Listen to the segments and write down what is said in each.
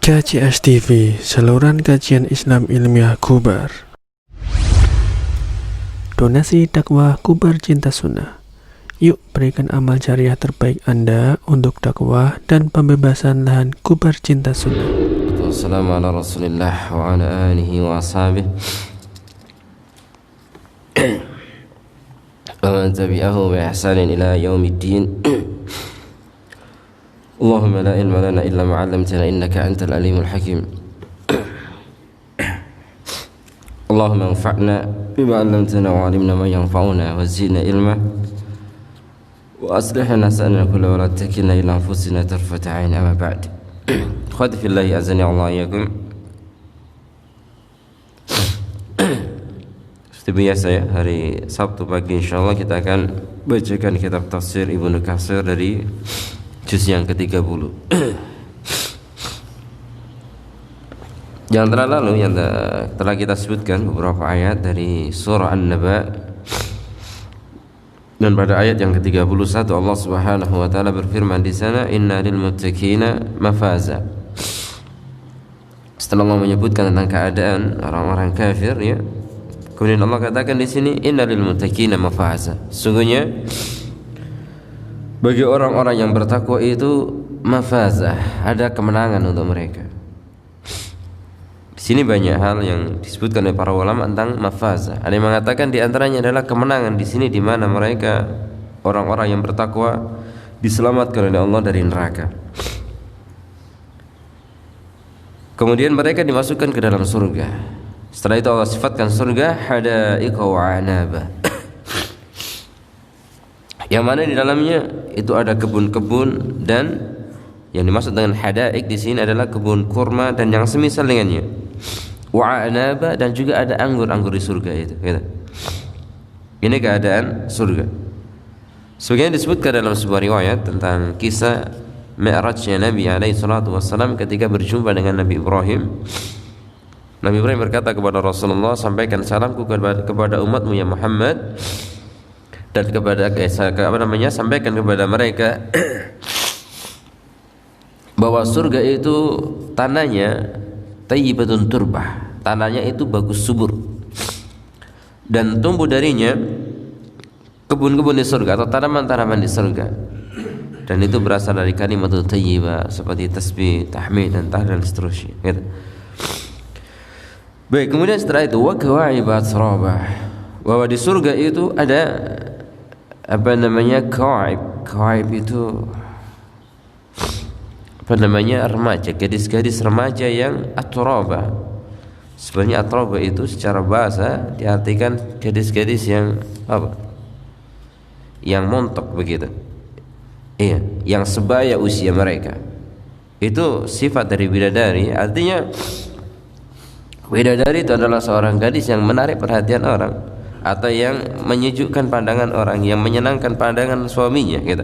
KCS TV, saluran kajian Islam ilmiah Kubar. Donasi dakwah Kubar Cinta Sunnah. Yuk berikan amal jariah terbaik Anda untuk dakwah dan pembebasan lahan Kubar Cinta Sunnah. Wassalamu ala rasulillah wa ala alihi wa ashabihi wa man tabi'ahu bi ihsanin ila yaumiddin. Allahumma la ilma lana illa ma 'allamtana innaka antal alimul hakim. Allahumma anfa'na bima 'allamtana wa 'allimna ma yanfa'una wa zidna ilma wa aslih lana sha'nana kullahu wa la takilna ila anfusina tarfata 'ain. Amma ba'd. Khawati fillahi azani Allah yakum. Seperti biasa ya, hari Sabtu pagi insyaallah kita akan bacakan kitab tafsir Ibnu Katsir dari juz yang ke-30. Yang lalu yang telah kita sebutkan beberapa ayat dari surah An-Naba, dan pada ayat yang ke-31 Allah Subhanahu wa taala berfirman di sana, inna lil muttaqina mafaza. Setelah Allah menyebutkan tentang keadaan orang-orang kafir ya, kemudian Allah katakan di sini inna lil muttaqina mafaza. Sungguhnya bagi orang-orang yang bertakwa itu mafazah, ada kemenangan untuk mereka. Di sini banyak hal yang disebutkan oleh para ulama tentang mafazah. Ada yang mengatakan di antaranya adalah kemenangan di sini di mana mereka orang-orang yang bertakwa diselamatkan oleh Allah dari neraka. Kemudian mereka dimasukkan ke dalam surga. Setelah itu Allah sifatkan surga hadaiqa wa anaba, yang mana di dalamnya itu ada kebun-kebun, dan yang dimaksud dengan hadaik di sini adalah kebun kurma dan yang semisal dengannya. Wa anaba, dan juga ada anggur-anggur di surga itu. Gitu. Ini keadaan surga. Sebagaimana disebutkan dalam sebuah riwayat tentang kisah Mi'rajnya Nabi alaihi salatu wassalam ketika berjumpa dengan Nabi Ibrahim. Nabi Ibrahim berkata kepada Rasulullah, sampaikan salamku kepada umatmu ya Muhammad, dan sampaikan kepada mereka bahwa surga itu tanahnya thayyibatun turbah, tanahnya itu bagus subur, dan tumbuh darinya kebun-kebun di surga atau tanaman-tanaman di surga, dan itu berasal dari kalimat thayyibah seperti tasbih, tahmid, dan tahlil dan seterusnya gitu. Baik, kemudian setelah itu wa kawa'ibat sarabah, bahwa di surga itu ada kawaib itu remaja, gadis-gadis remaja yang atraba. Sebenarnya atraba itu secara bahasa diartikan gadis-gadis yang yang montok begitu. Iya, yang sebaya usia mereka. Itu sifat dari bidadari, artinya bidadari itu adalah seorang gadis yang menarik perhatian orang, atau yang menyejukkan pandangan orang, yang menyenangkan pandangan suaminya gitu.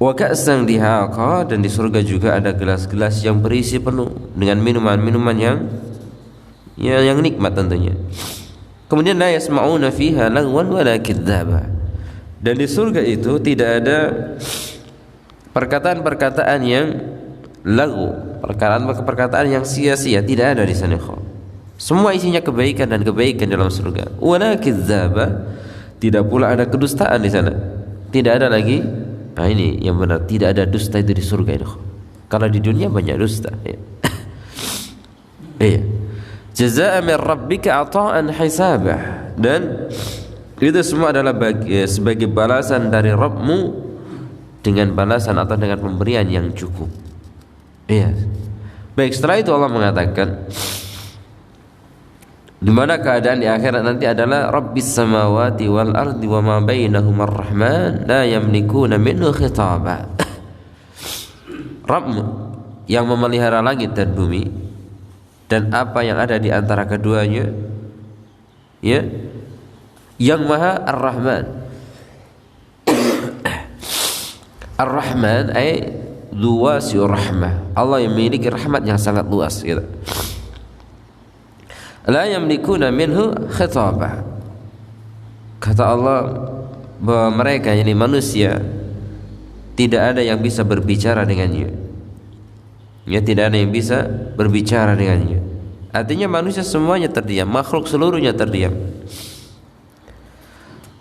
Wa ka'san dihaqa, dan di surga juga ada gelas-gelas yang berisi penuh dengan minuman-minuman yang nikmat tentunya. Kemudian la yasma'una fiha lagwan wala kidzaba, dan di surga itu tidak ada perkataan-perkataan yang lagu, perkataan yang sia-sia, tidak ada di sana. Semua isinya kebaikan dan kebaikan dalam surga. Wala kidzaba, tidak pula ada kedustaan di sana. Tidak ada lagi. Nah ini yang benar, tidak ada dusta itu di surga itu. Kalau di dunia banyak dusta. Iya. Jazaa'a min rabbika 'ata'an hisabah, dan itu semua adalah sebagai balasan dari Rabbmu dengan balasan atau dengan pemberian yang cukup. Iya. Baik, setelah itu Allah mengatakan di mana keadaan di akhirat nanti adalah Rabbis samawati wal ardi wa ma bainahuma ar-rahman la yamlikuna minhu khitaba. Rabbmu yang memelihara langit dan bumi dan apa yang ada di antara keduanya, ya, yang Maha Ar-Rahman. Ar-Rahman ay luwasiur rahmah, Allah yang memiliki rahmat yang sangat luas gitu. La yamlikuna minhu khitaba, kata Allah bahwa mereka, yakni manusia, tidak ada yang bisa berbicara dengannya. Ya, tidak ada yang bisa berbicara dengannya. Artinya manusia semuanya terdiam, makhluk seluruhnya terdiam.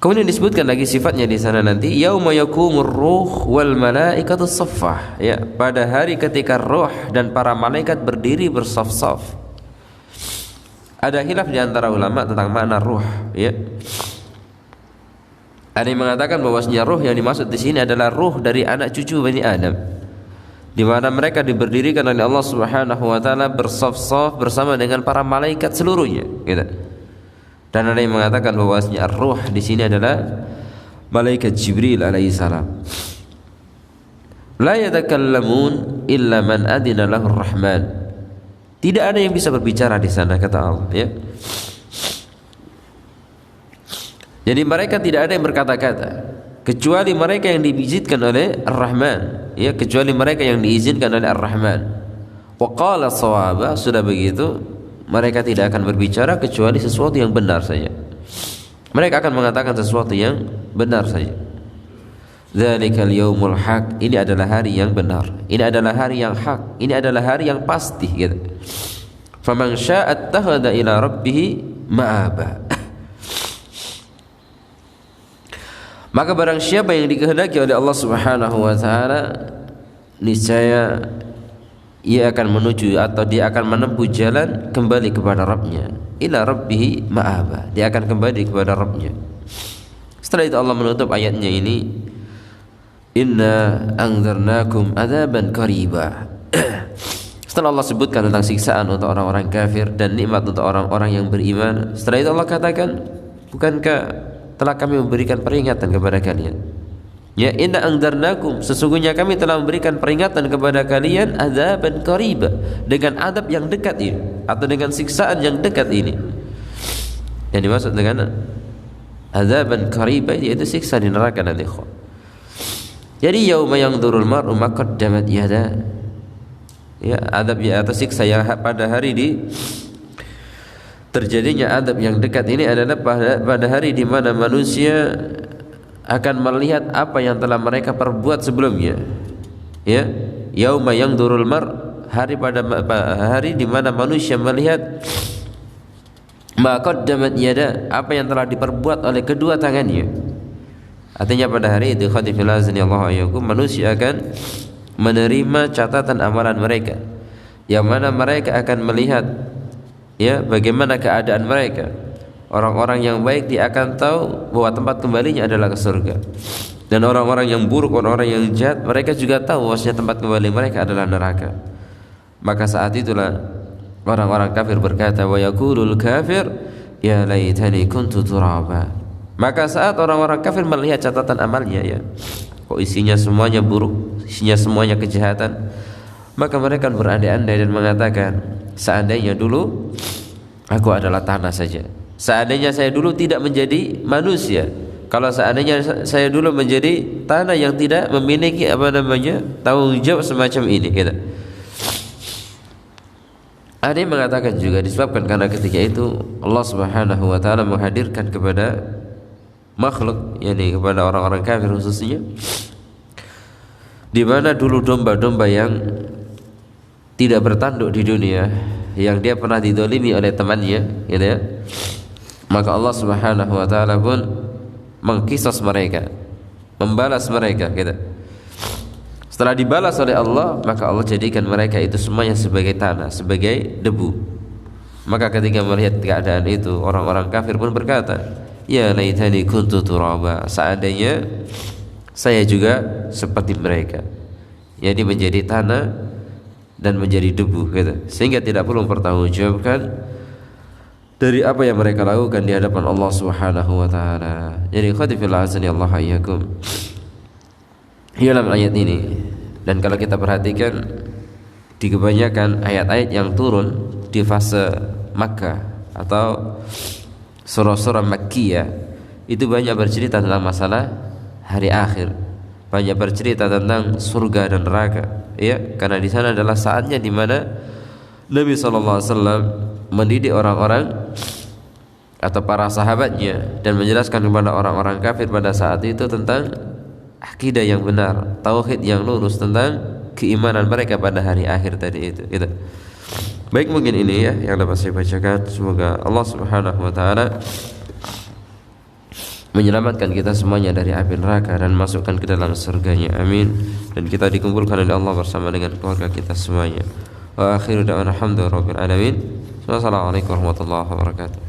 Kemudian disebutkan lagi sifatnya di sana nanti, yauma yaqumur ruh wal malaikatu saffah. Ya, pada hari ketika roh dan para malaikat berdiri bersaf-saf. Ada khilaf di antara ulama tentang makna ruh, ya. Ada yang mengatakan bahwasanya ruh yang dimaksud di sini adalah ruh dari anak cucu Bani Adam, di mana mereka diberdirikan oleh Allah Subhanahu wa taala bersaf-saf bersama dengan para malaikat seluruhnya, gitu. Dan ada yang mengatakan bahwasanya ar-ruh di sini adalah malaikat Jibril alaihi salam. La yatakallamun illa man adina lahu ar-rahman. Tidak ada yang bisa berbicara di sana, kata Allah, ya. Jadi mereka tidak ada yang berkata-kata kecuali mereka yang diizinkan oleh Ar-Rahman, ya, kecuali mereka yang diizinkan oleh Ar-Rahman. Wa qala shawaba, sudah begitu mereka tidak akan berbicara kecuali sesuatu yang benar saja. Mereka akan mengatakan sesuatu yang benar saja. Dzalikal yaumul haq, ini adalah hari yang benar, ini adalah hari yang hak, ini adalah hari yang pasti, gitu. Faman syaa'a ittakhadha ila rabbih ma'aba. Maka barang siapa yang dikehendaki oleh Allah Subhanahu wa taala, niscaya ia akan menuju atau dia akan menempuh jalan kembali kepada Rabbnya. Ila rabbih ma'aba, dia akan kembali kepada Rabbnya. Setelah itu Allah menutup ayatnya ini, inna anzarnakum adzaban qariba. Setelah Allah sebutkan tentang siksaan untuk orang-orang kafir dan nikmat untuk orang-orang yang beriman, setelah itu Allah katakan, bukankah telah kami memberikan peringatan kepada kalian? Ya, inna anzarnakum, sesungguhnya kami telah memberikan peringatan kepada kalian adzaban qariba, dengan adab yang dekat ini, atau dengan siksaan yang dekat ini. Yang dimaksud dengan adzaban qariba yaitu siksa di neraka nanti. Jadi yauma yanzurul mar'u ma qaddamat yada, ya, adab ya atau siksa yang pada hari di terjadinya adab yang dekat ini adalah pada hari di mana manusia akan melihat apa yang telah mereka perbuat sebelumnya. Ya, yauma yanzurul mar, hari di mana manusia melihat ma qaddamat yada, apa yang telah diperbuat oleh kedua tangannya. Artinya pada hari itu khadifil azni Allah ayyakum, manusia akan menerima catatan amalan mereka, yang mana mereka akan melihat, ya, bagaimana keadaan mereka. Orang-orang yang baik dia akan tahu bahwa tempat kembalinya adalah ke surga, dan orang-orang yang buruk, orang-orang yang jahat, mereka juga tahu bahwasanya tempat kembali mereka adalah neraka. Maka saat itulah orang-orang kafir berkata, wa yaqulul kafir ya laitani kuntu turaba. Maka saat orang-orang kafir melihat catatan amalnya, ya, kok isinya semuanya buruk, isinya semuanya kejahatan, maka mereka berandai-andai dan mengatakan, seandainya dulu aku adalah tanah saja, seandainya saya dulu tidak menjadi manusia, kalau seandainya saya dulu menjadi tanah yang tidak memiliki tanggung jawab semacam ini, gitu. Ada yang mengatakan juga disebabkan karena ketika itu Allah Subhanahu wa taala menghadirkan kepada makhluk, yakni kepada orang-orang kafir khususnya, di mana dulu domba-domba yang tidak bertanduk di dunia, yang dia pernah didolimi oleh temannya, gitu ya, maka Allah Subhanahu wa taala pun mengkisos mereka, membalas mereka, gitu. Setelah dibalas oleh Allah, maka Allah jadikan mereka itu semuanya sebagai tanah, sebagai debu. Maka ketika melihat keadaan itu, orang-orang kafir pun berkata, ya laitani kuntu turaba, seandainya saya juga seperti mereka, jadi menjadi tanah dan menjadi debu, gitu. Sehingga tidak perlu mempertanggungjawabkan dari apa yang mereka lakukan di hadapan Allah Subhanahu wa taala. Jadi khadifil azani Allah ayyakum, dalam ayat ini, dan kalau kita perhatikan di kebanyakan ayat-ayat yang turun di fase Makkah atau surah-surah Makkiyah, itu banyak bercerita tentang masalah hari akhir, banyak bercerita tentang surga dan neraka, ya, karena di sana adalah saatnya di mana Nabi SAW mendidik orang-orang atau para sahabatnya dan menjelaskan kepada orang-orang kafir pada saat itu tentang akidah yang benar, tauhid yang lurus, tentang keimanan mereka pada hari akhir tadi itu. Gitu. Baik, mungkin ini ya yang dapat saya bacakan. Semoga Allah Subhanahu wa taala menyelamatkan kita semuanya dari api neraka dan masukkan ke dalam surganya, amin. Dan kita dikumpulkan oleh Allah bersama dengan keluarga kita semuanya. Wa akhiru da'wana alhamdulillahi rabbil alamin. Wassalamualaikum warahmatullahi wabarakatuh.